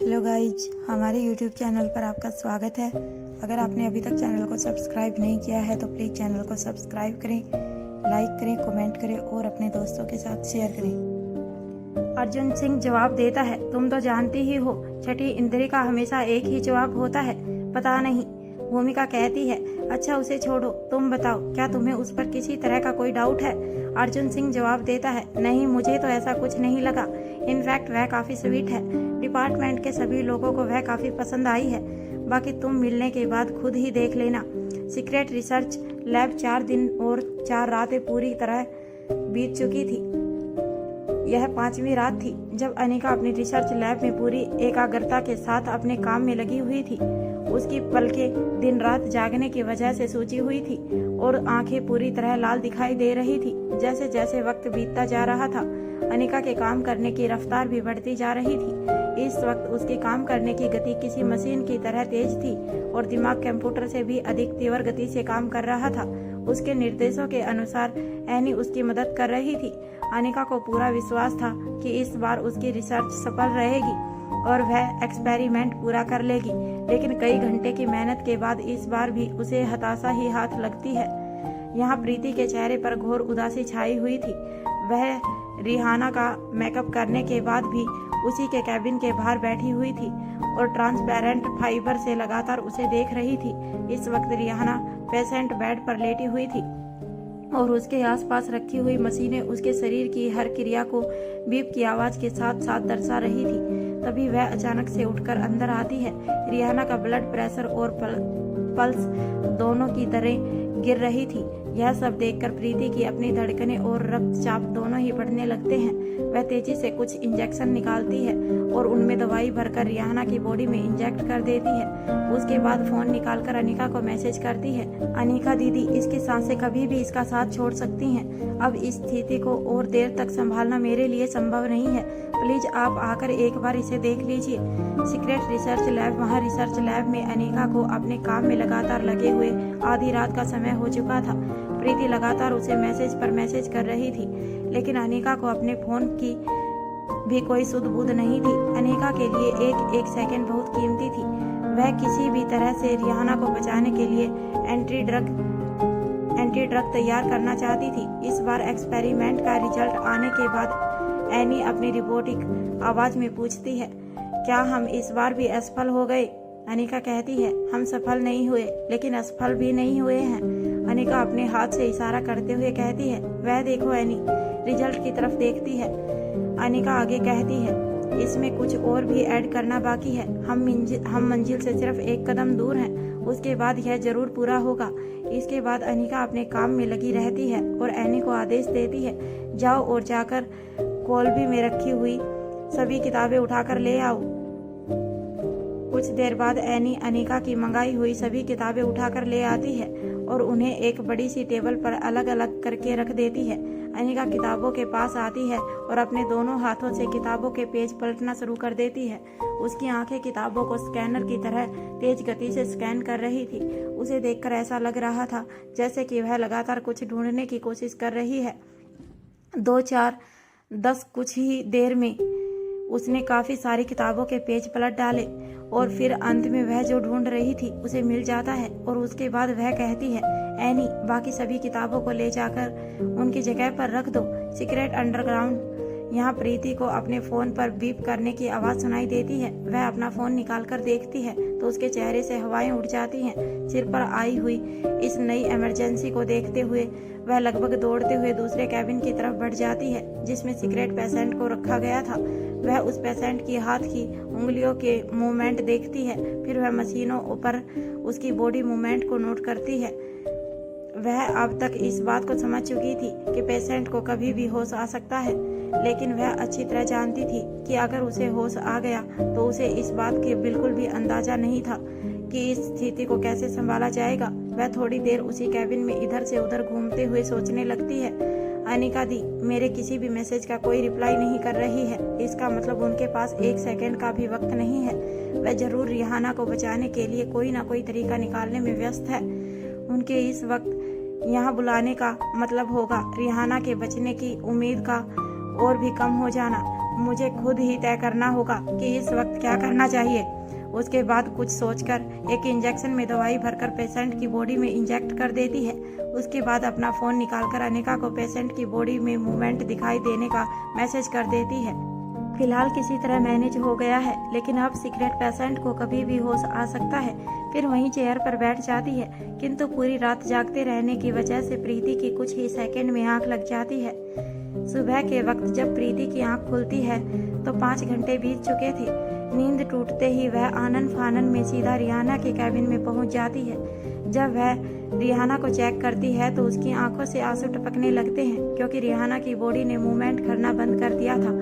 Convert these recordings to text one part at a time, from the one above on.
Hello guys, हमारे YouTube channel पर आपका स्वागत है। अगर आपने अभी तक चैनल को सब्सक्राइब नहीं किया है तो प्लीज़ चैनल को सब्सक्राइब करें, लाइक करें, कमेंट करें और अपने दोस्तों के साथ शेयर करें। अर्जुन सिंह जवाब देता है, तुम तो जानती ही हो, छठी इंद्री का हमेशा एक ही जवाब होता है, पता नहीं। भूमिका कहती है, अच्छा उसे छोड़ो, तुम बताओ, क्या तुम्हें उस पर किसी तरह का कोई डाउट है? अर्जुन सिंह जवाब देता है, नहीं, मुझे तो ऐसा कुछ नहीं लगा। इनफैक्ट वह काफ़ी स्वीट है। डिपार्टमेंट के सभी लोगों को वह काफ़ी पसंद आई है। बाकी तुम मिलने के बाद खुद ही देख लेना। सीक्रेट रिसर्च लैब 4 दिन और 4 रातें पूरी तरह बीत चुकी थी। यह 5वीं रात थी जब अनिका अपनी रिसर्च लैब में पूरी एकाग्रता के साथ अपने काम में लगी हुई थी। उसकी पलकें दिन रात जागने की वजह से सूजी हुई थी और आंखें पूरी तरह लाल दिखाई दे रही थी। जैसे जैसे वक्त बीतता जा रहा था, अनिका के काम करने की रफ्तार भी बढ़ती जा रही थी। इस वक्त उसके काम करने की गति किसी मशीन की तरह तेज थी और दिमाग कंप्यूटर से भी अधिक तीव्र गति से काम कर रहा था। उसके निर्देशों के अनुसार एनी उसकी मदद कर रही थी। अनिका को पूरा विश्वास था कि इस बार उसकी रिसर्च सफल रहेगी और वह एक्सपेरिमेंट पूरा कर लेगी। लेकिन कई घंटे की मेहनत के बाद इस बार भी उसे हताशा ही हाथ लगती है। यहाँ प्रीति के चेहरे पर घोर उदासी छाई हुई थी। वह रिहाना का मेकअप करने के बाद भी उसी के कैबिन के बाहर बैठी हुई थी और ट्रांसपेरेंट फाइबर से लगातार उसे देख रही थी। इस वक्त रिहाना पेशेंट बेड पर लेटी हुई थी और उसके आसपास रखी हुई मशीनें उसके शरीर की हर क्रिया को बीप की आवाज के साथ साथ दर्शा रही थी। तभी वह अचानक से उठकर अंदर आती है। रिहाना का ब्लड प्रेशर और पल्स दोनों की दरें गिर रही थी। यह सब देखकर प्रीति की अपनी धड़कनें और रक्तचाप दोनों ही बढ़ने लगते हैं। वह तेजी से कुछ इंजेक्शन निकालती है और उनमें दवाई भरकर रिहाना की बॉडी में इंजेक्ट कर देती है। उसके बाद फोन निकालकर अनिका को मैसेज करती है, अनिका दीदी, इसकी सांसें कभी भी इसका साथ छोड़ सकती हैं। अब इस स्थिति को और देर तक संभालना मेरे लिए संभव नहीं है। प्लीज आप आकर एक बार इसे देख लीजिए। Secret research lab. वहाँ रिसर्च लैब में अनिका को अपने काम में लगातार लगे हुए आधी रात का समय हो चुका था। प्रीति लगातार उसे मैसेज पर मैसेज कर रही थी, लेकिन अनिका को अपने फोन की भी कोई सुध बुध नहीं थी। अनिका के लिए एक एक सेकंड बहुत कीमती थी। वह किसी भी तरह से रिहाना को बचाने के लिए एंटी ड्रग तैयार करना चाहती थी। इस बार एक्सपेरिमेंट का रिजल्ट आने के बाद एनी अपनी रोबोटिक आवाज में पूछती है, क्या हम इस बार भी असफल हो गए? अनिका कहती है, हम सफल नहीं हुए, लेकिन असफल भी नहीं हुए हैं। अनिका अपने हाथ से इशारा करते हुए कहती है, वह देखो। एनी रिजल्ट की तरफ देखती है। अनिका आगे कहती है, इसमें कुछ और भी ऐड करना बाकी है। हम मंजिल से सिर्फ एक कदम दूर हैं। उसके बाद यह जरूर पूरा होगा। इसके बाद अनिका अपने काम में लगी रहती है और एनी को आदेश देती है, जाओ और जाकर कोलबी में रखी हुई सभी किताबें उठाकर ले आओ। कुछ देर बाद एनी अनिका की मंगाई हुई सभी किताबें उठाकर ले आती है और उन्हें एक बड़ी सी टेबल पर अलग अलग करके रख देती है। अनिका किताबों के पास आती है और अपने दोनों हाथों से किताबों के पेज पलटना शुरू कर देती है। उसकी आंखें किताबों को स्कैनर की तरह तेज गति से स्कैन कर रही थी। उसे देखकर ऐसा लग रहा था जैसे कि वह लगातार कुछ ढूंढने की कोशिश कर रही है। 2, 4, 10 कुछ ही देर में उसने काफी सारी किताबों के पेज पलट डाले और फिर अंत में वह जो ढूंढ रही थी उसे मिल जाता है और उसके बाद वह कहती है, एनी, बाकी सभी किताबों को ले जाकर उनकी जगह पर रख दो। Secret underground. यहाँ प्रीति को अपने फोन पर बीप करने की आवाज सुनाई देती है। वह अपना फोन निकालकर देखती है तो उसके चेहरे से हवाएं उड़ जाती हैं। सिर पर आई हुई इस नई इमरजेंसी को देखते हुए वह लगभग दौड़ते हुए दूसरे कैबिन की तरफ बढ़ जाती है जिसमें सीक्रेट पेशेंट को रखा गया था। वह उस पेशेंट की हाथ की उंगलियों के मूवमेंट देखती है। फिर वह मशीनों पर उसकी बॉडी मूवमेंट को नोट करती है। वह अब तक इस बात को समझ चुकी थी कि पेशेंट को कभी भी होश आ सकता है, लेकिन वह अच्छी तरह जानती थी कि अगर उसे होश आ गया तो उसे इस बात के बिल्कुल भी अंदाजा नहीं था कि इस स्थिति को कैसे संभाला जाएगा। वह थोड़ी देर उसी कैबिन में इधर से उधर घूमते हुए सोचने लगती है, अनिका दी मेरे किसी भी मैसेज का कोई रिप्लाई नहीं कर रही है। इसका मतलब उनके पास एक सेकंड का भी वक्त नहीं है। वह जरूर रिहाना को बचाने के लिए कोई ना कोई तरीका निकालने में व्यस्त है। उनके इस वक्त यहाँ बुलाने का मतलब होगा रिहाना के बचने की उम्मीद का और भी कम हो जाना। मुझे खुद ही तय करना होगा कि इस वक्त क्या करना चाहिए। उसके बाद कुछ सोचकर एक इंजेक्शन में दवाई भरकर पेशेंट की बॉडी में इंजेक्ट कर देती है। उसके बाद अपना फ़ोन निकालकर अनिका को पेशेंट की बॉडी में मूवमेंट दिखाई देने का मैसेज कर देती है। फिलहाल किसी तरह मैनेज हो गया है, लेकिन अब सीक्रेट पेशेंट को कभी भी होश आ सकता है। फिर वहीं चेयर पर बैठ जाती है, किंतु पूरी रात जागते रहने की वजह से प्रीति की कुछ ही सेकंड में आंख लग जाती है। सुबह के वक्त जब प्रीति की आंख खुलती है तो 5 घंटे बीत चुके थे। नींद टूटते ही वह आनन फानन में सीधा रिहाना के कैबिन में पहुंच जाती है। जब वह रिहाना को चेक करती है तो उसकी आंखों से आंसू टपकने लगते हैं, क्योंकि रिहाना की बॉडी ने मूवमेंट करना बंद कर दिया था।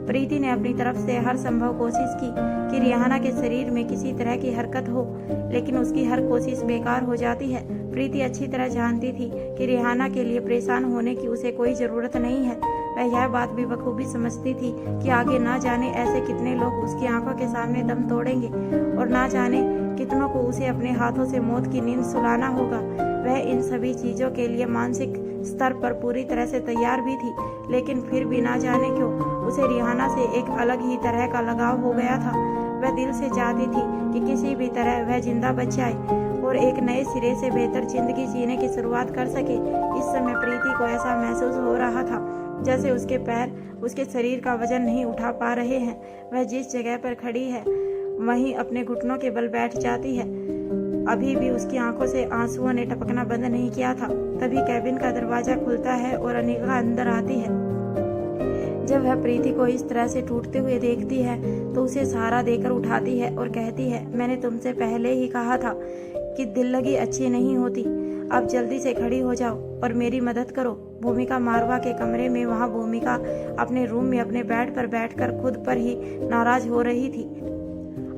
प्रीति ने अपनी तरफ से हर संभव कोशिश की कि रिहाना के शरीर में किसी तरह की हरकत हो, लेकिन उसकी हर कोशिश बेकार हो जाती है। प्रीति अच्छी तरह जानती थी कि रिहाना के लिए परेशान होने की उसे कोई ज़रूरत नहीं है। वह यह बात भी बखूबी समझती थी कि आगे ना जाने ऐसे कितने लोग उसकी आंखों के सामने दम तोड़ेंगे और ना जाने कितनों को उसे अपने हाथों से मौत की नींद सुलाना होगा। वह इन सभी चीज़ों के लिए मानसिक स्तर पर पूरी तरह से तैयार भी थी, लेकिन फिर भी ना जाने क्यों उसे रिहाना से एक अलग ही तरह का लगाव हो गया था। वह दिल से चाहती थी कि किसी भी तरह वह जिंदा बच जाए और एक नए सिरे से बेहतर जिंदगी जीने की शुरुआत कर सके। इस समय प्रीति को ऐसा महसूस हो रहा था जैसे उसके पैर उसके शरीर का वजन नहीं उठा पा रहे हैं। वह जिस जगह पर खड़ी है वहीं अपने घुटनों के बल बैठ जाती है। अभी भी उसकी आंखों से आंसुओं ने टपकना बंद नहीं किया था। तभी कैबिन का दरवाजा खुलता है और अनिका अंदर आती है। जब वह प्रीति को इस तरह से टूटते हुए देखती है तो उसे सहारा देकर उठाती है और कहती है, मैंने तुमसे पहले ही कहा था कि दिल लगी अच्छी नहीं होती। अब जल्दी से खड़ी हो जाओ और मेरी मदद करो। भूमिका मारवा के कमरे में वहाँ भूमिका अपने रूम में अपने बेड पर बैठकर खुद पर ही नाराज हो रही थी।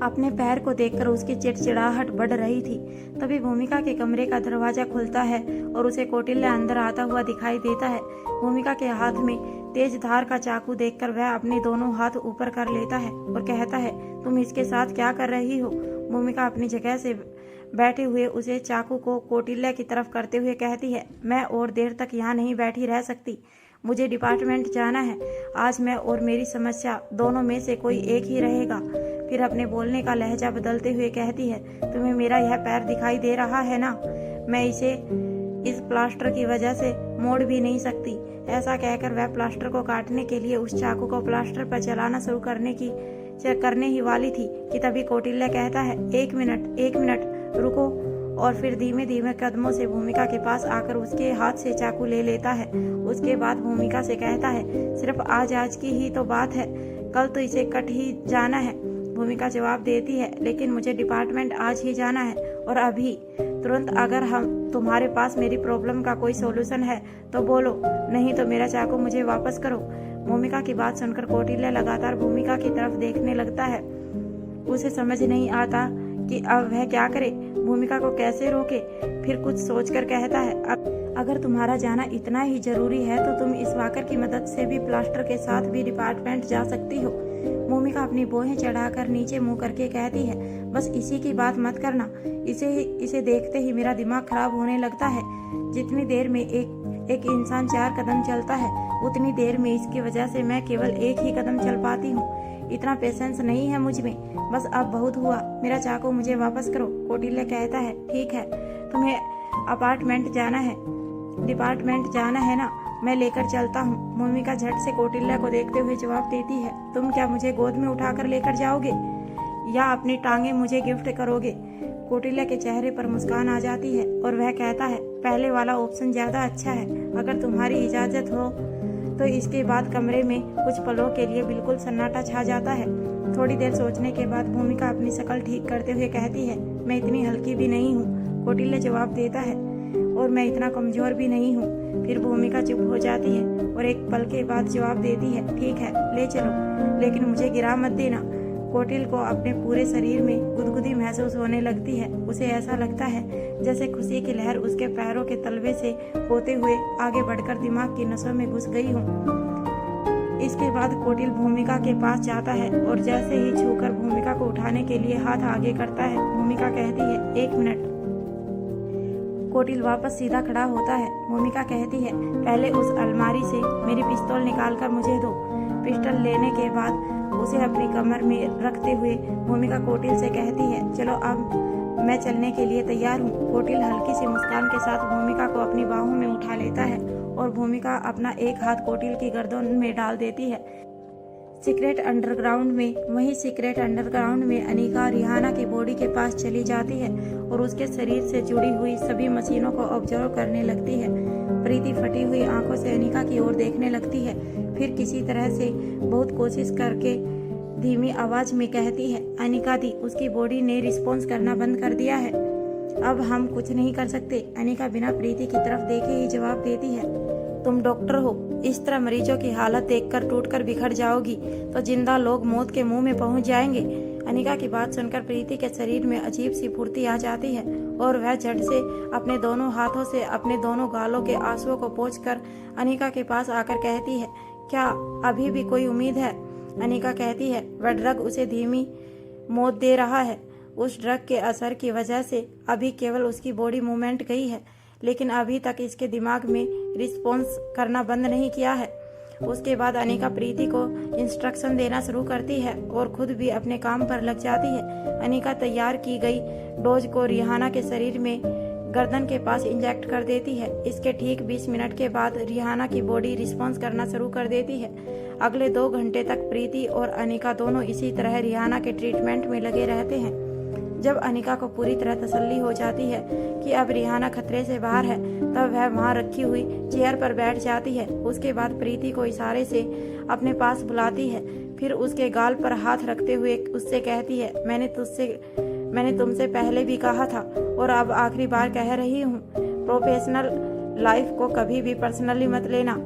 अपने पैर को देखकर उसकी चिड़चिड़ाहट बढ़ रही थी। तभी भूमिका के कमरे का दरवाजा खुलता है और उसे कौटिल्य अंदर आता हुआ दिखाई देता है। भूमिका के हाथ में तेज धार का चाकू देखकर वह अपने दोनों हाथ ऊपर कर लेता है और कहता है, तुम इसके साथ क्या कर रही हो? भूमिका अपनी जगह से बैठे हुए उसे चाकू को कौटिल्य की तरफ करते हुए कहती है, मैं और देर तक यहाँ नहीं बैठी रह सकती। मुझे डिपार्टमेंट जाना है। आज मैं और मेरी समस्या दोनों में से कोई एक ही रहेगा। फिर अपने बोलने का लहजा बदलते हुए कहती है, तुम्हें मेरा यह पैर दिखाई दे रहा है ना? मैं इसे इस प्लास्टर की वजह से मोड़ भी नहीं सकती। ऐसा कहकर वह प्लास्टर को काटने के लिए उस चाकू को प्लास्टर पर चलाना शुरू करने ही वाली थी कि तभी कौटिल्य कहता है, एक मिनट रुको, और फिर धीमे धीमे कदमों से भूमिका के पास आकर उसके हाथ से चाकू ले लेता है। उसके बाद भूमिका से कहता है, सिर्फ आज की ही तो बात है, कल तो इसे कट ही जाना है। भूमिका जवाब देती है, लेकिन मुझे डिपार्टमेंट आज ही जाना है और अभी तुरंत। अगर तुम्हारे पास मेरी प्रॉब्लम का कोई सॉल्यूशन है तो बोलो, नहीं तो मेरा चाकू मुझे वापस करो। भूमिका की बात सुनकर कौटिल्य लगातार भूमिका की तरफ देखने लगता है। उसे समझ नहीं आता कि अब वह क्या करे, भूमिका को कैसे रोके। फिर कुछ सोचकर कहता है, अगर तुम्हारा जाना इतना ही जरूरी है तो तुम इस वाकर की मदद से भी प्लास्टर के साथ भी डिपार्टमेंट जा सकती हो। भूमिका अपनी बोहें चढ़ाकर नीचे मुंह करके कहती है, बस इसी की बात मत करना। इसे देखते ही मेरा दिमाग खराब होने लगता है। जितनी देर में एक इंसान 4 कदम चलता है, उतनी देर में इसकी वजह से मैं केवल एक ही कदम चल पाती हूँ। इतना पेशेंस नहीं है मुझ में। बस अब बहुत हुआ, मेरा चाकू मुझे वापस करो। कौटिल्य कहता है, ठीक है, तुम्हें डिपार्टमेंट जाना है ना, मैं लेकर चलता हूँ। भूमिका झट से कौटिल्य को देखते हुए जवाब देती है, तुम क्या मुझे गोद में उठाकर लेकर जाओगे या अपनी टांगे मुझे गिफ्ट करोगे? कौटिल्य के चेहरे पर मुस्कान आ जाती है और वह कहता है, पहले वाला ऑप्शन ज्यादा अच्छा है। अगर तुम्हारी इजाजत हो तो। इसके बाद कमरे में कुछ पलों के लिए बिल्कुल सन्नाटा छा जाता है। थोड़ी देर सोचने के बाद भूमिका अपनी शक्ल ठीक करते हुए कहती है, मैं इतनी हल्की भी नहीं हूँ। कौटिल्य जवाब देता है, और मैं इतना कमजोर भी नहीं हूँ। फिर भूमिका चुप हो जाती है और एक पल के बाद जवाब देती है, ठीक है, ले चलो, लेकिन मुझे गिरा मत देना। कौटिल्य को अपने पूरे शरीर में गुदगुदी महसूस होने लगती है। उसे ऐसा लगता है जैसे खुशी की लहर उसके पैरों के तलवे से होते हुए आगे बढ़कर दिमाग की नसों में घुस गई हो। इसके बाद कौटिल्य भूमिका के पास जाता है और जैसे ही छूकर भूमिका को उठाने के लिए हाथ आगे करता है, भूमिका कहती है, 1 मिनट। कौटिल्य वापस सीधा खड़ा होता है। भूमिका कहती है, पहले उस अलमारी से मेरी पिस्तौल निकालकर मुझे दो। पिस्टल लेने के बाद उसे अपनी कमर में रखते हुए भूमिका कौटिल से कहती है, चलो अब मैं चलने के लिए तैयार हूँ। कौटिल हल्की सी मुस्कान के साथ भूमिका को अपनी बाहों में उठा लेता है और भूमिका अपना एक हाथ कौटिल की गर्दन में डाल देती है। सीक्रेट अंडरग्राउंड में अनिका रिहाना की बॉडी के पास चली जाती है और उसके शरीर से जुड़ी हुई सभी मशीनों को ऑब्जर्व करने लगती है। प्रीति फटी हुई आंखों से अनिका की ओर देखने लगती है, फिर किसी तरह से बहुत कोशिश करके धीमी आवाज में कहती है, अनिका दी, उसकी बॉडी ने रिस्पॉन्स करना बंद कर दिया है, अब हम कुछ नहीं कर सकते। अनिका बिना प्रीति की तरफ देखे ही जवाब देती है, तुम डॉक्टर हो, इस तरह मरीजों की हालत देखकर टूटकर बिखर जाओगी तो जिंदा लोग मौत के मुंह में पहुंच जाएंगे। अनिका की बात सुनकर प्रीति के शरीर में अजीब सी फुर्ती आ जाती है और वह झट से अपने दोनों हाथों से अपने दोनों गालों के आंसुओं को पोंछकर अनिका के पास आकर कहती है, क्या अभी भी कोई उम्मीद है? अनिका कहती है, वह ड्रग उसे धीमी मौत दे रहा है। उस ड्रग के असर की वजह से अभी केवल उसकी बॉडी मूवमेंट गई है, लेकिन अभी तक इसके दिमाग में रिस्पॉन्स करना बंद नहीं किया है। उसके बाद अनिका प्रीति को इंस्ट्रक्शन देना शुरू करती है और खुद भी अपने काम पर लग जाती है। अनिका तैयार की गई डोज को रिहाना के शरीर में गर्दन के पास इंजेक्ट कर देती है। इसके ठीक 20 मिनट के बाद रिहाना की बॉडी रिस्पॉन्स करना शुरू कर देती है। अगले 2 घंटे तक प्रीति और अनिका दोनों इसी तरह रिहाना के ट्रीटमेंट में लगे रहते हैं। जब अनिका को पूरी तरह तसल्ली हो जाती है कि अब रिहाना खतरे से बाहर है, तब वह वहां रखी हुई चेयर पर बैठ जाती है। उसके बाद प्रीति को इशारे से अपने पास बुलाती है, फिर उसके गाल पर हाथ रखते हुए उससे कहती है, मैंने तुमसे पहले भी कहा था और अब आखिरी बार कह रही हूँ, प्रोफेशनल लाइफ को कभी भी पर्सनली मत लेना,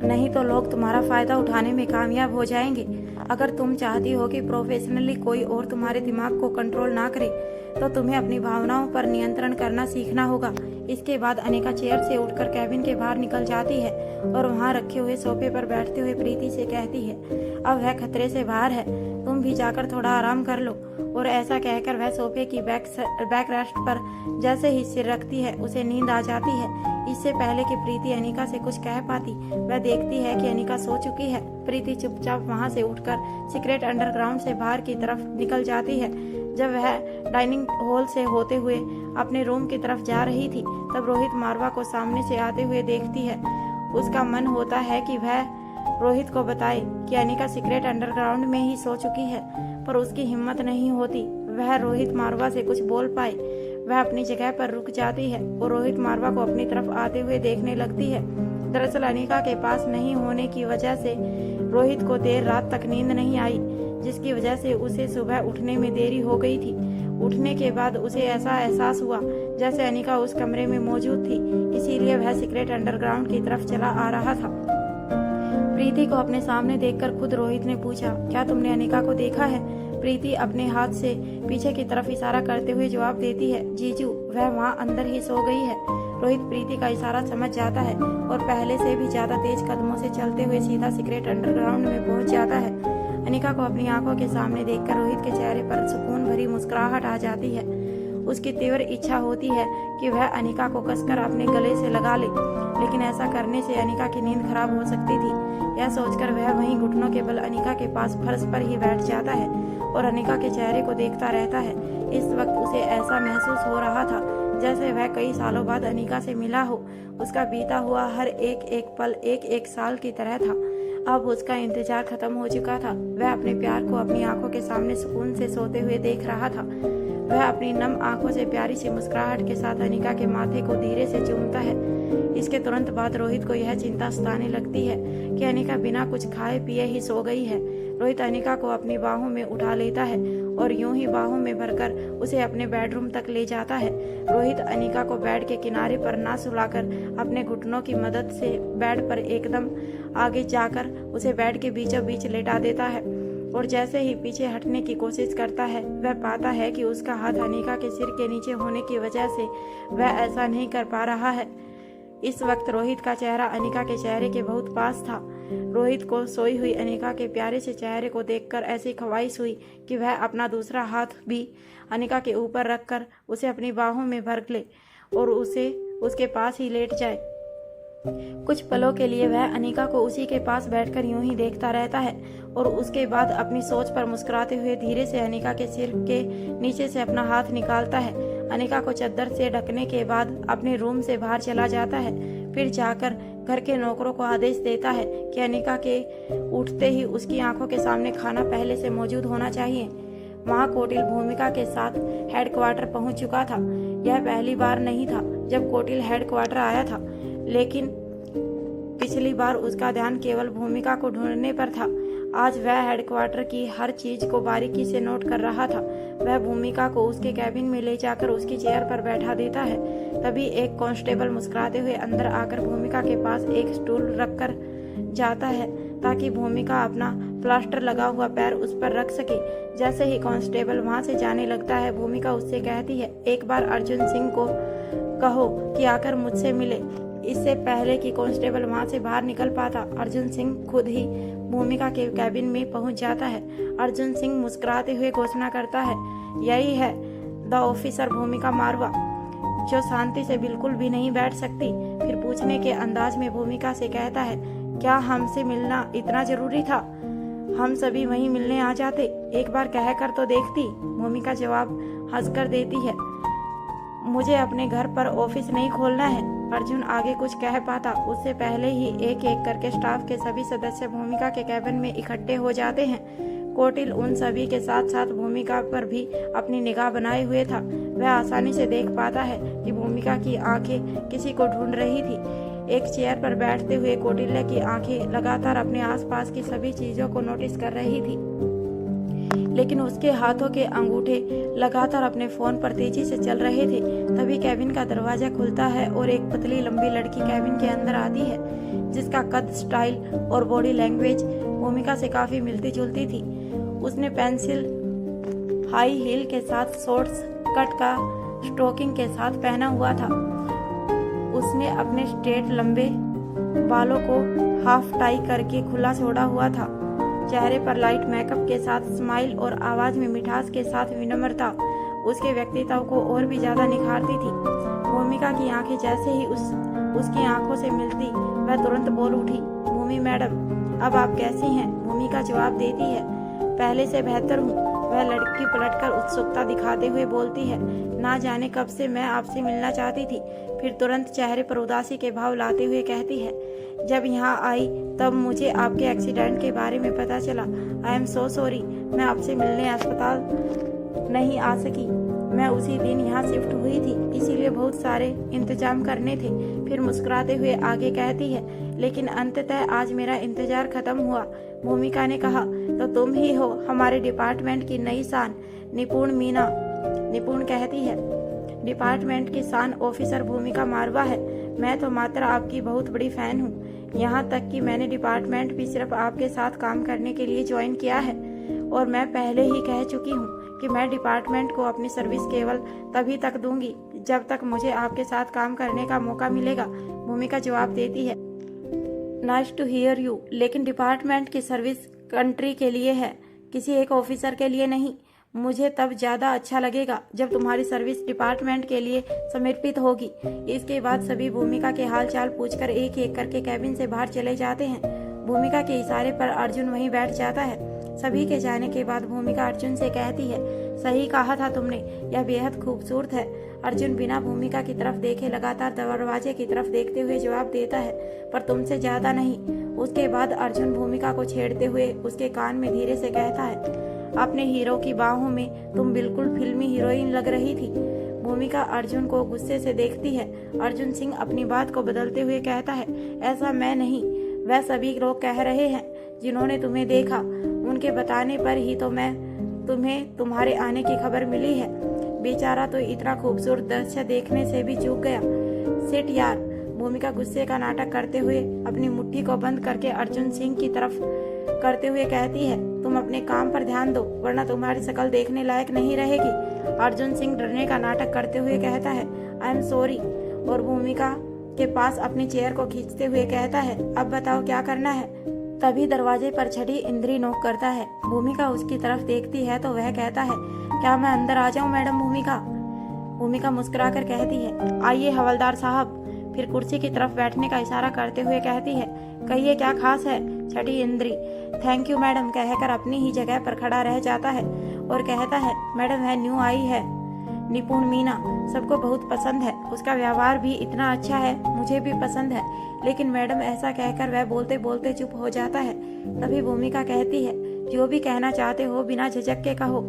नहीं तो लोग तुम्हारा फायदा उठाने में कामयाब हो जाएंगे। अगर तुम चाहती हो कि प्रोफेशनली कोई और तुम्हारे दिमाग को कंट्रोल ना करे, तो तुम्हें अपनी भावनाओं पर नियंत्रण करना सीखना होगा। इसके बाद अनिका चेयर से उठकर कैबिन के बाहर निकल जाती है और वहां रखे हुए सोफे पर बैठते हुए प्रीति से कहती है, अब वह खतरे से बाहर है, तुम भी जाकर थोड़ा आराम कर लो। और ऐसा कहकर वह सोफे की बैक रेस्ट पर जैसे ही सिर रखती है, उसे नींद आ जाती है। इससे पहले कि प्रीति अनिका से कुछ कह पाती, वह देखती है कि अनिका सो चुकी है। प्रीति चुपचाप वहां से उठकर सीक्रेट अंडरग्राउंड से बाहर की तरफ निकल जाती है। जब वह डाइनिंग हॉल से होते हुए अपने रूम की तरफ जा रही थी, तब रोहित मारवा को सामने से आते हुए देखती है। उसका मन होता है कि वह रोहित को बताए कि अनिका सीक्रेट अंडरग्राउंड में ही सो चुकी है, पर उसकी हिम्मत नहीं होती वह रोहित मारवा से कुछ बोल पाए। वह अपनी जगह पर रुक जाती है और रोहित मारवा को अपनी तरफ आते हुए देखने लगती है। दरअसल अनिका के पास नहीं होने की वजह से रोहित को देर रात तक नींद नहीं आई, जिसकी वजह से उसे सुबह उठने में देरी हो गई थी। उठने के बाद उसे ऐसा एहसास हुआ जैसे अनिका उस कमरे में मौजूद थी, इसीलिए वह सीक्रेट अंडरग्राउंड की तरफ चला आ रहा था। प्रीति को अपने सामने देखकर खुद रोहित ने पूछा, क्या तुमने अनिका को देखा है? प्रीति अपने हाथ से पीछे की तरफ इशारा करते हुए जवाब देती है, जीजू, वह वहाँ अंदर ही सो गई है। रोहित प्रीति का इशारा समझ जाता है और पहले से भी ज्यादा तेज कदमों से चलते हुए सीधा सीक्रेट अंडरग्राउंड में पहुंच जाता है। अनिका को अपनी आंखों के सामने देखकर रोहित के चेहरे पर सुकून भरी मुस्कुराहट आ जाती है। उसकी तीव्र इच्छा होती है कि वह अनिका को कसकर अपने गले से लगा ले, लेकिन ऐसा करने से अनिका की नींद खराब हो सकती थी। यह सोचकर वह वहीं घुटनों के बल अनिका के पास फर्श पर ही बैठ जाता है और अनिका के चेहरे को देखता रहता है। इस वक्त उसे ऐसा महसूस हो रहा था जैसे वह कई सालों बाद अनिका से मिला हो। उसका बीता हुआ हर एक पल एक साल की तरह था। अब उसका इंतजार खत्म हो चुका था। वह अपने प्यार को अपनी आंखों के सामने सुकून से सोते हुए देख रहा था। वह अपनी नम आंखों से प्यारी सी मुस्कुराहट के साथ अनिका के माथे को धीरे से चूमता है। इसके तुरंत बाद रोहित को यह चिंता सताने लगती है कि अनिका बिना कुछ खाए पिए ही सो गई है। रोहित अनिका को अपनी बाहों में उठा लेता है और यूं ही बाहों में भरकर उसे अपने बेडरूम तक ले जाता है। रोहित अनिका को बेड के किनारे पर ना सुलाकर अपने घुटनों की मदद से बेड पर एकदम आगे जाकर उसे बेड के बीचों बीच लेटा देता है और जैसे ही पीछे हटने की कोशिश करता है, वह पाता है कि उसका हाथ अनिका के सिर के नीचे होने की वजह से वह ऐसा नहीं कर पा रहा है। इस वक्त रोहित का चेहरा अनिका के चेहरे के बहुत पास था। रोहित को सोई हुई अनिका के प्यारे से चेहरे को देखकर ऐसी ख्वाहिश हुई कि वह अपना दूसरा हाथ भी अनिका के ऊपर रखकर उसे अपनी बाहों में भर ले और उसे उसके पास ही लेट जाए। कुछ पलों के लिए वह अनिका को उसी के पास बैठकर यूं ही देखता रहता है और उसके बाद अपनी सोच पर मुस्कुराते हुए धीरे से अनिका के सिर के नीचे से अपना हाथ निकालता है। अनिका को चादर से ढकने के बाद अपने रूम से बाहर चला जाता है। फिर जाकर घर के नौकरों को आदेश देता है कि अनिका के उठते ही उसकी आंखों के सामने खाना पहले से मौजूद होना चाहिए। वहाँ कोटिल भूमिका के साथ हेडक्वार्टर पहुंच चुका था। यह पहली बार नहीं था जब कोटिल हेडक्वार्टर आया था, लेकिन पिछली बार उसका ध्यान केवल भूमिका को ढूंढने पर था। आज वह हेडक्वार्टर की हर चीज को बारीकी से नोट कर रहा था। वह भूमिका को उसके कैबिन में ले जाकर उसकी चेयर पर बैठा देता है। तभी एक कांस्टेबल मुस्कुराते हुए अंदर आकर भूमिका के पास एक स्टूल रखकर जाता है ताकि भूमिका अपना प्लास्टर लगा हुआ पैर उस पर रख सके। जैसे ही कांस्टेबल वहां से जाने लगता है, भूमिका उससे कहती है, एक बार अर्जुन सिंह को कहो कि आकर मुझसे मिले। इससे पहले कि कांस्टेबल वहां से बाहर निकल पाता, अर्जुन सिंह खुद ही भूमिका के कैबिन में पहुंच जाता है। अर्जुन सिंह मुस्कुराते हुए घोषणा करता है, यही है द ऑफिसर भूमिका मारवा, जो शांति से बिल्कुल भी नहीं बैठ सकती। फिर पूछने के अंदाज में भूमिका से कहता है, क्या हमसे मिलना इतना जरूरी था? हम सभी वहीं मिलने आ जाते, एक बार कह कर तो देखती। भूमिका जवाब हंसकर देती है, मुझे अपने घर पर ऑफिस नहीं खोलना है। अर्जुन आगे कुछ कह पाता उससे पहले ही एक एक करके स्टाफ के सभी सदस्य भूमिका के कैबिन में इकट्ठे हो जाते हैं। कोटिल उन सभी के साथ साथ भूमिका पर भी अपनी निगाह बनाए हुए था। वह आसानी से देख पाता है कि भूमिका की आंखें किसी को ढूंढ रही थी। एक चेयर पर बैठते हुए कोटिल्य की आंखें लगातार अपने आसपास की सभी चीजों को नोटिस कर रही थी, लेकिन उसके हाथों के अंगूठे लगातार अपने फोन पर तेजी से चल रहे थे। तभी कैबिन का दरवाजा खुलता है और एक पतली लंबी लड़की कैबिन के अंदर आती है, जिसका कद, स्टाइल और बॉडी लैंग्वेज भूमिका से काफी मिलती जुलती थी। उसने पेंसिल हाई हील के साथ शॉर्ट्स कट का स्टोकिंग के साथ पहना हुआ था। उसने अपने स्ट्रेट लंबे बालों को हाफ टाई करके खुला छोड़ा हुआ था। चेहरे पर लाइट मेकअप के साथ स्माइल और आवाज में मिठास के साथ विनम्रता उसके व्यक्तित्व को और भी ज्यादा निखारती थी। भूमिका की आंखें जैसे ही उसकी आंखों से मिलती, वह तुरंत बोल उठी, भूमि मैडम, अब आप कैसी हैं? भूमिका जवाब देती है, पहले से बेहतर हूँ। वह लड़की पलटकर उत्सुकता दिखाते हुए बोलती है, ना जाने कब से मैं आपसे मिलना चाहती थी। फिर तुरंत चेहरे पर उदासी के भाव लाते हुए कहती है, जब यहाँ आई तब मुझे आपके एक्सीडेंट के बारे में पता चला। आई एम सो सॉरी, मैं आपसे मिलने अस्पताल नहीं आ सकी। मैं उसी दिन यहाँ शिफ्ट हुई थी, इसीलिए बहुत सारे इंतजाम करने थे। फिर मुस्कुराते हुए आगे कहती है, लेकिन अंततः आज मेरा इंतजार खत्म हुआ। भूमिका ने कहा, तो तुम ही हो हमारे डिपार्टमेंट की नई शान। निपुण कहती है, डिपार्टमेंट की शान ऑफिसर भूमिका मारवा है। मैं तो मात्र आपकी बहुत बड़ी फैन हूँ। यहाँ तक कि मैंने डिपार्टमेंट भी सिर्फ आपके साथ काम करने के लिए ज्वाइन किया है, और मैं पहले ही कह चुकी हूँ कि मैं डिपार्टमेंट को अपनी सर्विस केवल तभी तक दूंगी जब तक मुझे आपके साथ काम करने का मौका मिलेगा। भूमिका जवाब देती है, नाइस टू हियर यू, लेकिन डिपार्टमेंट की सर्विस कंट्री के लिए है, किसी एक ऑफिसर के लिए नहीं। मुझे तब ज्यादा अच्छा लगेगा जब तुम्हारी सर्विस डिपार्टमेंट के लिए समर्पित होगी। इसके बाद सभी भूमिका के हालचाल पूछकर एक एक करके कैबिन से बाहर चले जाते हैं। भूमिका के इशारे पर अर्जुन वहीं बैठ जाता है। सभी के जाने के बाद भूमिका अर्जुन से कहती है, सही कहा था तुमने, यह बेहद खूबसूरत है। अर्जुन बिना भूमिका की तरफ देखे लगातार दरवाजे की तरफ देखते हुए जवाब देता है, पर तुमसे ज्यादा नहीं। उसके बाद अर्जुन भूमिका को छेड़ते हुए उसके कान में धीरे से कहता है, अपने हीरो की बाहों में तुम बिल्कुल फिल्मी हीरोइन लग रही थी। भूमिका अर्जुन को गुस्से से देखती है। अर्जुन सिंह अपनी बात को बदलते हुए कहता है, ऐसा मैं नहीं, वह सभी लोग कह रहे हैं जिन्होंने तुम्हें देखा। उनके बताने पर ही तो तुम्हें तुम्हारे आने की खबर मिली है। बेचारा तो इतना खूबसूरत दृश्य देखने से भी चूक गया। सिट यार। भूमिका गुस्से का नाटक करते हुए अपनी मुट्ठी को बंद करके अर्जुन सिंह की तरफ करते हुए कहती है, तुम अपने काम पर ध्यान दो, वरना तुम्हारी शक्ल देखने लायक नहीं रहेगी। अर्जुन सिंह डरने का नाटक करते हुए कहता है, आई एम सॉरी, और भूमिका के पास अपनी चेयर को खींचते हुए कहता है, अब बताओ क्या करना है। तभी दरवाजे पर छठी इंद्री नोक करता है। भूमिका उसकी तरफ देखती है तो वह कहता है, क्या मैं अंदर आ जाऊं मैडम भूमिका? भूमिका मुस्कुराकर कहती है, आइए हवलदार साहब। फिर कुर्सी की तरफ बैठने का इशारा करते हुए कहती है, कहिए क्या खास है छठी इंद्री। थैंक यू मैडम कहकर अपनी ही जगह पर खड़ा रह जाता है और कहता है, मैडम वह न्यू आई है निपुण मीना, सबको बहुत पसंद है, उसका व्यवहार भी इतना अच्छा है, मुझे भी पसंद है। लेकिन मैडम ऐसा कहकर वह बोलते बोलते चुप हो जाता है। तभी भूमिका कहती है, जो भी कहना चाहते हो बिना झिझक के कहो।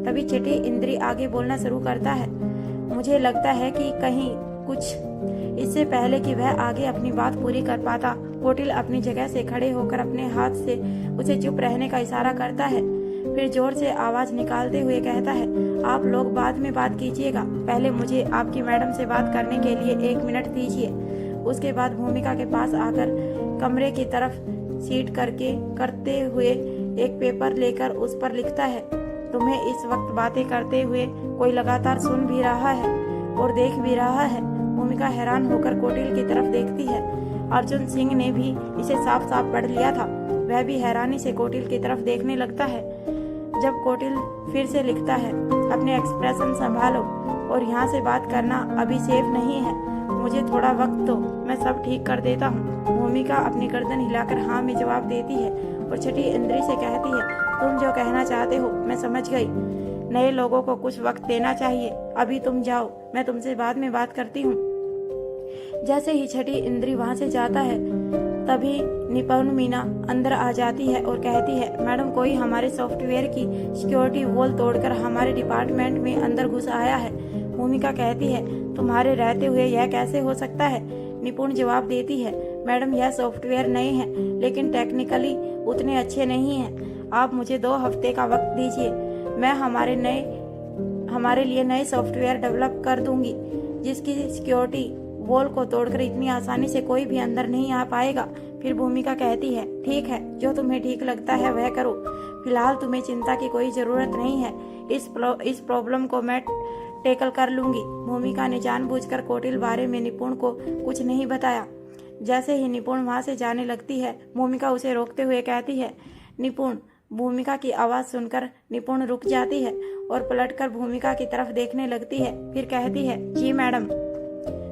तभी छठी इंद्री आगे बोलना शुरू करता है, मुझे लगता है कि कहीं कुछ। इससे पहले कि वह आगे अपनी बात पूरी कर पाता, कोटिल अपनी जगह से खड़े होकर अपने हाथ से उसे चुप रहने का इशारा करता है। फिर जोर से आवाज निकालते हुए कहता है, आप लोग बाद में बात कीजिएगा, पहले मुझे आपकी मैडम से बात करने के लिए 1 मिनट दीजिए। उसके बाद भूमिका के पास आकर कमरे की तरफ सीट करते हुए एक पेपर लेकर उस पर लिखता है, तुम्हें इस वक्त बातें करते हुए कोई लगातार सुन भी रहा है और देख भी रहा है। भूमिका हैरान होकर कोटिल की तरफ देखती है। अर्जुन सिंह ने भी इसे साफ साफ पढ़ लिया था। वह भी हैरानी से कोटिल की तरफ देखने लगता है। जब कोटिल फिर से लिखता है, अपने एक्सप्रेशन संभालो और यहाँ से बात करना अभी सेफ नहीं है, मुझे थोड़ा वक्त दो, मैं सब ठीक कर देता हूँ। भूमिका अपनी गर्दन हिलाकर हाँ में जवाब देती है और छठी इंद्री से कहती है, तुम जो कहना चाहते हो मैं समझ गई, नए लोगों को कुछ वक्त देना चाहिए, अभी तुम जाओ, मैं तुमसे बाद में बात करती हूँ। जैसे ही छठी इंद्री वहाँ से जाता है, तभी निपुण मीना अंदर आ जाती है और कहती है, मैडम कोई हमारे सॉफ्टवेयर की सिक्योरिटी वॉल तोड़कर हमारे डिपार्टमेंट में अंदर घुस आया है। भूमिका कहती है, तुम्हारे रहते हुए यह कैसे हो सकता है। निपुण जवाब देती है, मैडम यह सॉफ्टवेयर नए हैं लेकिन टेक्निकली उतने अच्छे नहीं हैं, आप मुझे 2 हफ्ते का वक्त दीजिए, मैं हमारे लिए नए सॉफ्टवेयर डेवलप कर दूंगी जिसकी सिक्योरिटी वॉल को तोड़कर इतनी आसानी से कोई भी अंदर नहीं आ पाएगा। फिर भूमिका कहती है, ठीक है, जो तुम्हें ठीक लगता है वह करो, फिलहाल तुम्हें चिंता की कोई जरूरत नहीं है, इस प्रॉब्लम को मैं टैकल कर लूंगी। भूमिका ने जानबूझकर कोटिल बारे में निपुण को कुछ नहीं बताया। जैसे ही निपुण वहां से जाने लगती है, भूमिका उसे रोकते हुए कहती है, निपुण। भूमिका की आवाज सुनकर निपुण रुक जाती है और पलटकर भूमिका की तरफ देखने लगती है। फिर कहती है, जी मैडम।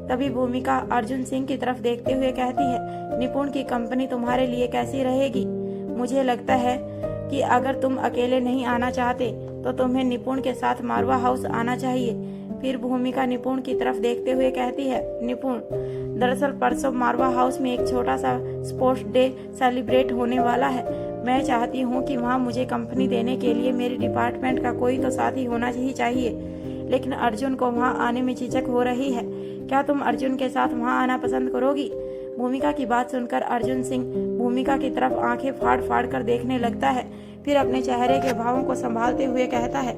तभी भूमिका अर्जुन सिंह की तरफ देखते हुए कहती है, निपुण की कंपनी तुम्हारे लिए कैसी रहेगी। मुझे लगता है कि अगर तुम अकेले नहीं आना चाहते तो तुम्हें निपुण के साथ मारवा हाउस आना चाहिए। फिर भूमिका निपुण की तरफ देखते हुए कहती है, निपुण, दरअसल परसों मारवा हाउस में एक छोटा सा स्पोर्ट्स डे सेलिब्रेट होने वाला है। मैं चाहती हूँ कि वहाँ मुझे कंपनी देने के लिए मेरे डिपार्टमेंट का कोई तो साथी होना ही चाहिए, लेकिन अर्जुन को वहाँ आने में झिझक हो रही है। क्या तुम अर्जुन के साथ वहाँ आना पसंद करोगी। भूमिका की बात सुनकर अर्जुन सिंह भूमिका की तरफ आंखें फाड़ फाड़ कर देखने लगता है। फिर अपने चेहरे के भावों को संभालते हुए कहता है,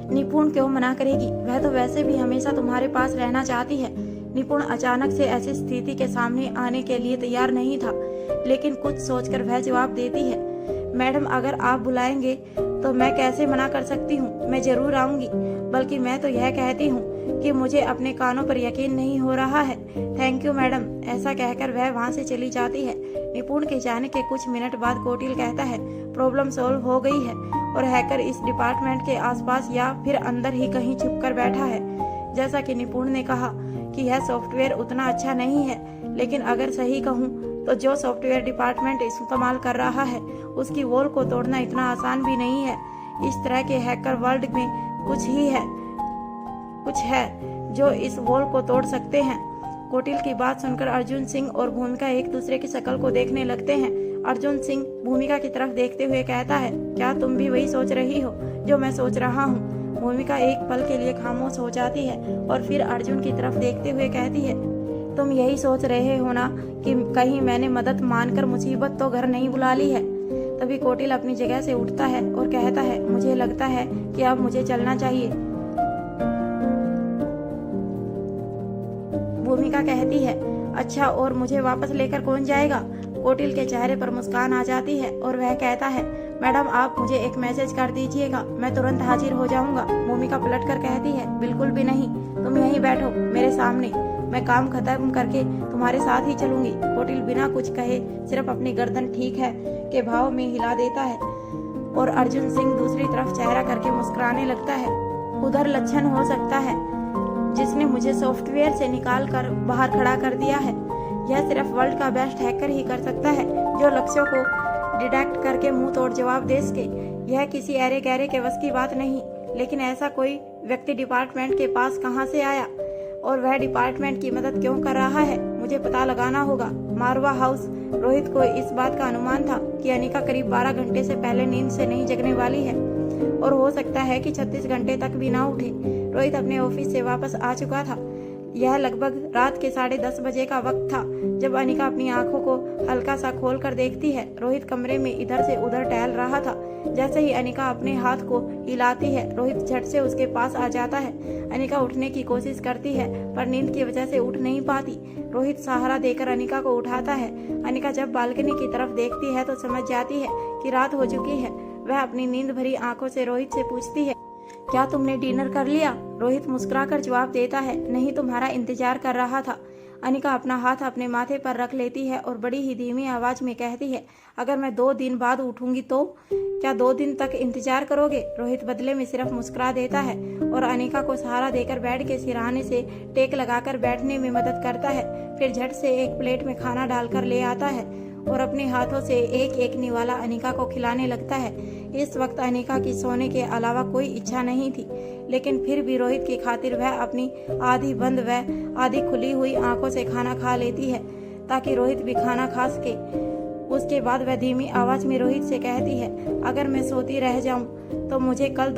निपुण क्यों मना करेगी, वह तो वैसे भी हमेशा तुम्हारे पास रहना चाहती है। निपुण अचानक से ऐसी स्थिति के सामने आने के लिए तैयार नहीं था, लेकिन कुछ सोचकर वह जवाब देती है, मैडम अगर आप बुलाएंगे तो मैं कैसे मना कर सकती हूँ, मैं जरूर आऊंगी। बल्कि मैं तो यह कहती हूँ कि मुझे अपने कानों पर यकीन नहीं हो रहा है। Thank you madam. ऐसा कहकर वह वहाँ से चली जाती है। निपुण के जाने के कुछ मिनट बाद कोटिल कहता है, प्रॉब्लम सॉल्व हो गई है और हैकर इस डिपार्टमेंट के आसपास या फिर अंदर ही कहीं छुपकर बैठा है। जैसा कि निपुण ने कहा कि यह सॉफ्टवेयर उतना अच्छा नहीं है, लेकिन अगर सही कहूँ तो जो सॉफ्टवेयर डिपार्टमेंट इस्तेमाल कर रहा है उसकी वॉल को तोड़ना इतना आसान भी नहीं है। इस तरह के हैकर वर्ल्ड में कुछ है जो इस वॉल को तोड़ सकते हैं। कोटिल की बात सुनकर अर्जुन सिंह और भूमिका एक दूसरे की शक्ल को देखने लगते हैं। अर्जुन सिंह भूमिका की तरफ देखते हुए कहता है, क्या तुम भी वही सोच रही हो जो मैं सोच रहा हूँ। भूमिका एक पल के लिए खामोश हो जाती है और फिर अर्जुन की तरफ देखते हुए कहती है, तुम यही सोच रहे हो ना कि कहीं मैंने मदद मानकर मुसीबत तो घर नहीं बुला ली है। तभी कोटिल अपनी जगह से उठता है और कहता है, मुझे लगता है कि अब मुझे चलना चाहिए। भूमिका कहती है, अच्छा और मुझे वापस लेकर कौन जाएगा। कोटिल के चेहरे पर मुस्कान आ जाती है और वह कहता है, मैडम आप मुझे एक मैसेज कर दीजिएगा, मैं तुरंत हाजिर हो जाऊंगा। भूमिका पलटकर कहती है, बिल्कुल भी नहीं, तुम यहीं बैठो मेरे सामने, मैं काम खत्म करके तुम्हारे साथ ही चलूंगी। कोटिल बिना कुछ कहे सिर्फ अपनी गर्दन ठीक है के भाव में हिला देता है और अर्जुन सिंह दूसरी तरफ चेहरा करके मुस्कुराने लगता है। उधर लक्षण हो सकता है जिसने मुझे सॉफ्टवेयर से निकाल कर बाहर खड़ा कर दिया है। यह सिर्फ वर्ल्ड का बेस्ट हैकर ही कर सकता है, जो लक्ष्यों को डिटेक्ट करके मुंह तोड़ जवाब दे सके। यह किसी अरे गहरे के बस की बात नहीं, लेकिन ऐसा कोई व्यक्ति डिपार्टमेंट के पास कहां से आया और वह डिपार्टमेंट की मदद क्यों कर रहा है, मुझे पता लगाना होगा। मारवा हाउस। रोहित को इस बात का अनुमान था कि अनिका करीब 12 घंटे से पहले नींद से नहीं जगने वाली है और हो सकता है कि 36 घंटे तक भी ना उठे। रोहित अपने ऑफिस से वापस आ चुका था। यह लगभग रात के 10:30 बजे का वक्त था जब अनिका अपनी आंखों को हल्का सा खोल कर देखती है। रोहित कमरे में इधर से उधर टहल रहा था। जैसे ही अनिका अपने हाथ को हिलाती है, रोहित झट से उसके पास आ जाता है। अनिका उठने की कोशिश करती है पर नींद की वजह से उठ नहीं पाती। रोहित सहारा देकर अनिका को उठाता है। अनिका जब बालकनी की तरफ देखती है तो समझ जाती है कि रात हो चुकी है। वह अपनी नींद भरी आंखों से रोहित से पूछती है, क्या तुमने डिनर कर लिया? रोहित मुस्कुराकर जवाब देता है, नहीं, तुम्हारा इंतजार कर रहा था। अनिका अपना हाथ अपने माथे पर रख लेती है और बड़ी ही धीमी आवाज में कहती है, अगर मैं 2 दिन बाद उठूंगी तो? क्या 2 दिन तक इंतजार करोगे? रोहित बदले में सिर्फ मुस्कुरा देता है और अनिका को सहारा देकर बेड के सिरहाने से टेक लगाकर बैठने में मदद करता है। फिर झट से एक प्लेट में खाना डालकर ले आता है और अपने हाथों से एक एक निवाला अनिका को खिलाने लगता है। इस वक्त अनिका की सोने के अलावा कोई इच्छा नहीं थी, लेकिन फिर भी रोहित की खातिर वह अपनी आधी बंद व आधी खुली हुई आंखों से खाना खा लेती है ताकि रोहित भी खाना खा सके। उसके बाद वह धीमी आवाज में रोहित से कहती है, अगर मैं सोती रह जाऊं तो मुझे कल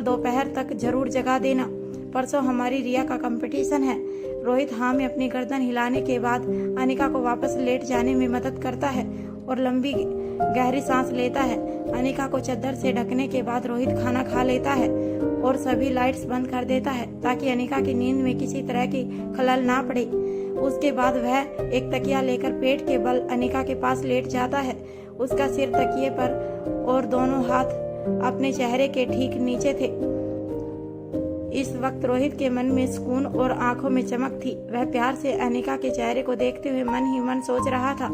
दोपहर तक जरूर जगा देना। परसों हमारी रिया का कंपटीशन है। रोहित हाँ में अपनी गर्दन हिलाने के बाद अनिका को वापस लेट जाने में मदद करता है और लंबी गहरी सांस लेता है। अनिका को चादर से ढकने के बाद रोहित खाना खा लेता है और सभी लाइट्स बंद कर देता है ताकि अनिका की नींद में किसी तरह की खलल ना पड़े। उसके बाद वह एक तकिया लेकर पेट के बल अनिका के पास लेट जाता है। उसका सिर तकिए पर और दोनों हाथ अपने चेहरे के ठीक नीचे थे। इस वक्त रोहित के मन में सुकून और आंखों में चमक थी। वह प्यार से अनिका के चेहरे को देखते हुए मन ही मन सोच रहा था,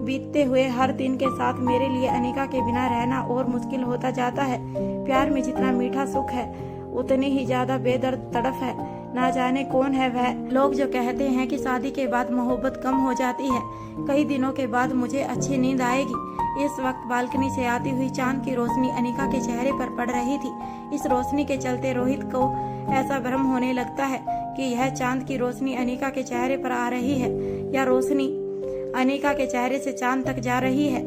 बीतते हुए हर दिन के साथ मेरे लिए अनिका के बिना रहना और मुश्किल होता जाता है। प्यार में जितना मीठा सुख है उतनी ही ज्यादा बेदर्द तड़प है। ना जाने कौन है वह लोग जो कहते हैं कि शादी के बाद मोहब्बत कम हो जाती है। कई दिनों के बाद मुझे अच्छी नींद आएगी। इस वक्त बालकनी से आती हुई चांद की रोशनी अनिका के चेहरे पर पड़ रही थी। इस रोशनी के चलते रोहित को ऐसा भ्रम होने लगता है कि यह चांद की रोशनी अनिका के चेहरे पर आ रही है या रोशनी अनिका के चेहरे से चांद तक जा रही है।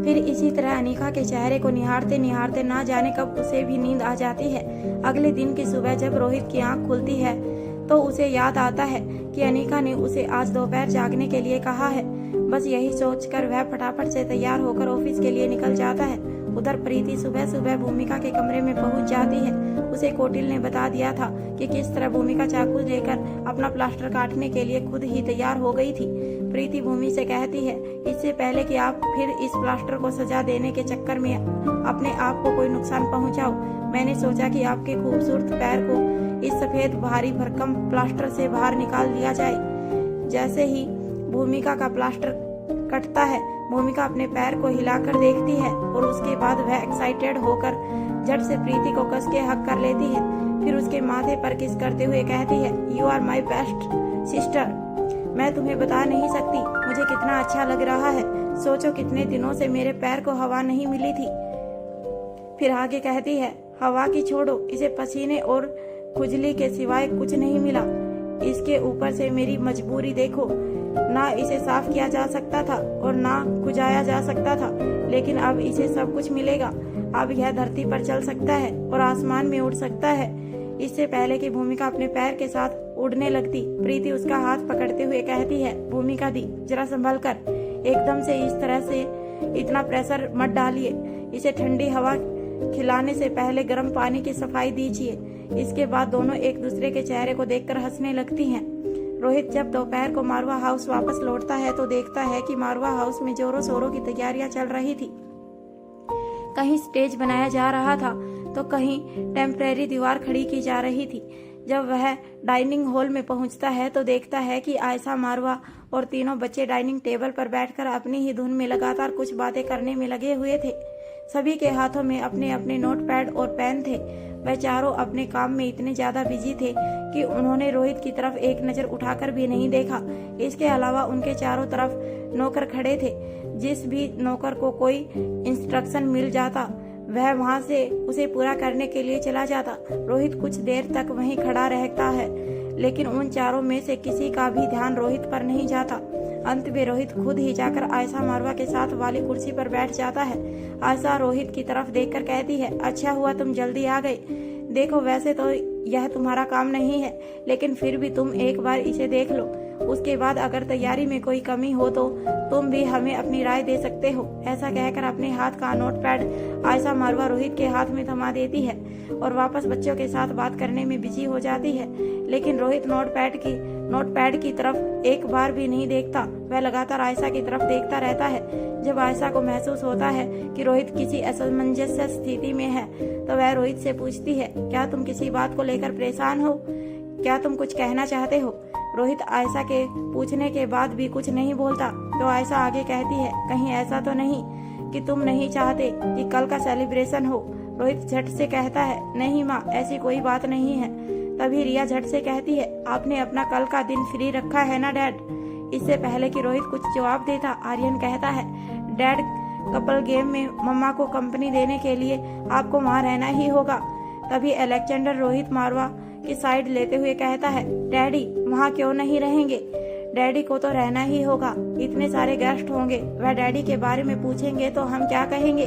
फिर इसी तरह अनिका के चेहरे को निहारते निहारते ना जाने कब उसे भी नींद आ जाती है। अगले दिन की सुबह जब रोहित की आंख खुलती है तो उसे याद आता है कि अनिका ने उसे आज दोपहर जागने के लिए कहा है। बस यही सोचकर वह फटाफट से तैयार होकर ऑफिस के लिए निकल जाता है। उधर प्रीति सुबह सुबह भूमिका के कमरे में पहुंच जाती है। उसे कोटिल ने बता दिया था कि किस तरह भूमिका चाकू लेकर अपना प्लास्टर काटने के लिए खुद ही तैयार हो गई थी। प्रीति भूमि से कहती है, इससे पहले कि आप फिर इस प्लास्टर को सजा देने के चक्कर में अपने आप को कोई नुकसान पहुंचाओ, मैंने सोचा कि आपके खूबसूरत पैर को इस सफेद भारी भरकम प्लास्टर से बाहर निकाल दिया जाए। जैसे ही भूमिका का प्लास्टर कटता है, भूमिका अपने पैर को हिलाकर देखती है और उसके बाद वह एक्साइटेड होकर झट से प्रीति को कस के हक कर लेती है। फिर उसके माथे पर किस करते हुए कहती है, you are my best sister. मैं तुम्हें बता नहीं सकती मुझे कितना अच्छा लग रहा है। सोचो कितने दिनों से मेरे पैर को हवा नहीं मिली थी। फिर आगे कहती है, हवा की छोड़ो, इसे पसीने और खुजली के सिवाय कुछ नहीं मिला। इसके ऊपर से मेरी मजबूरी देखो, ना इसे साफ किया जा सकता था और ना खुजाया जा सकता था, लेकिन अब इसे सब कुछ मिलेगा। अब यह धरती पर चल सकता है और आसमान में उड़ सकता है। इससे पहले कि भूमिका अपने पैर के साथ उड़ने लगती, प्रीति उसका हाथ पकड़ते हुए कहती है, भूमिका दी, जरा संभल कर, एकदम से इस तरह से इतना प्रेशर मत डालिए। इसे ठंडी हवा खिलाने से पहले गर्म पानी की सफाई दीजिए। इसके बाद दोनों एक दूसरे के चेहरे को देखकर हंसने लगती हैं। रोहित जब दोपहर को मारवा हाउस वापस लौटता है तो देखता है कि मारवा हाउस में जोरों शोरों की तैयारियां चल रही थी। कहीं स्टेज बनाया जा रहा था तो कहीं टेम्परेरी दीवार खड़ी की जा रही थी। जब वह डाइनिंग हॉल में पहुंचता है तो देखता है कि आयशा, मारवा और तीनों बच्चे डाइनिंग टेबल पर बैठकर अपनी ही धुन में लगातार कुछ बातें करने में लगे हुए थे। सभी के हाथों में अपने अपने नोटपैड और पेन थे। वह चारों अपने काम में इतने ज्यादा बिजी थे कि उन्होंने रोहित की तरफ एक नजर उठाकर भी नहीं देखा। इसके अलावा उनके चारों तरफ नौकर खड़े थे। जिस भी नौकर को कोई इंस्ट्रक्शन मिल जाता वह वहां से उसे पूरा करने के लिए चला जाता। रोहित कुछ देर तक वहीं खड़ा रहता है, लेकिन उन चारों में से किसी का भी ध्यान रोहित पर नहीं जाता। अंत में रोहित खुद ही जाकर आयशा मारवा के साथ वाली कुर्सी पर बैठ जाता है। आयशा रोहित की तरफ देखकर कहती है, अच्छा हुआ तुम जल्दी आ गए। देखो वैसे तो यह तुम्हारा काम नहीं है, लेकिन फिर भी तुम एक बार इसे देख लो। उसके बाद अगर तैयारी में कोई कमी हो तो तुम भी हमें अपनी राय दे सकते हो। ऐसा कहकर अपने हाथ का नोटपैड आयशा मारवा रोहित के हाथ में थमा देती है और वापस बच्चों के साथ बात करने में बिजी हो जाती है। लेकिन रोहित नोटपैड की तरफ एक बार भी नहीं देखता। वह लगातार आयशा की तरफ देखता रहता है। जब आयशा को महसूस होता है कि रोहित किसी असमंजस स्थिति में है तो वह रोहित से पूछती है, क्या तुम किसी बात को लेकर परेशान हो? क्या तुम कुछ कहना चाहते हो? रोहित आयशा के पूछने के बाद भी कुछ नहीं बोलता तो आयशा आगे कहती है, कहीं ऐसा तो नहीं कि तुम नहीं चाहते कि कल का सेलिब्रेशन हो? रोहित झट से कहता है, नहीं माँ, ऐसी कोई बात नहीं है। तभी रिया झट से कहती है, आपने अपना कल का दिन फ्री रखा है ना डैड? इससे पहले कि रोहित कुछ जवाब देता आर्यन कहता है, डैड कपल गेम में मम्मा को कंपनी देने के लिए आपको वहाँ रहना ही होगा। तभी अलेक्जेंडर रोहित मारवा की साइड लेते हुए कहता है, डैडी वहाँ क्यों नहीं रहेंगे? डैडी को तो रहना ही होगा। इतने सारे गेस्ट होंगे, वह डैडी के बारे में पूछेंगे तो हम क्या कहेंगे?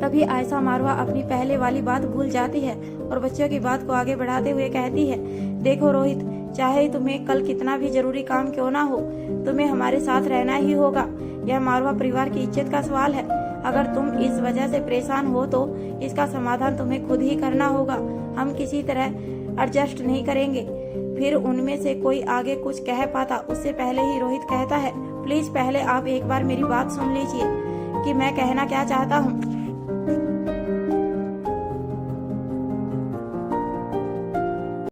तभी आयशा मारवा अपनी पहले वाली बात भूल जाती है और बच्चों की बात को आगे बढ़ाते हुए कहती है, देखो रोहित, चाहे तुम्हें कल कितना भी जरूरी काम क्यों ना हो, तुम्हें हमारे साथ रहना ही होगा। यह मारवा परिवार की इज्जत का सवाल है। अगर तुम इस वजह से परेशान हो तो इसका समाधान तुम्हें खुद ही करना होगा। हम किसी तरह एडजस्ट नहीं करेंगे। फिर उनमें से कोई आगे कुछ कह पाता उससे पहले ही रोहित कहता है, प्लीज पहले आप एक बार मेरी बात सुन लीजिए कि मैं कहना क्या चाहता हूँ।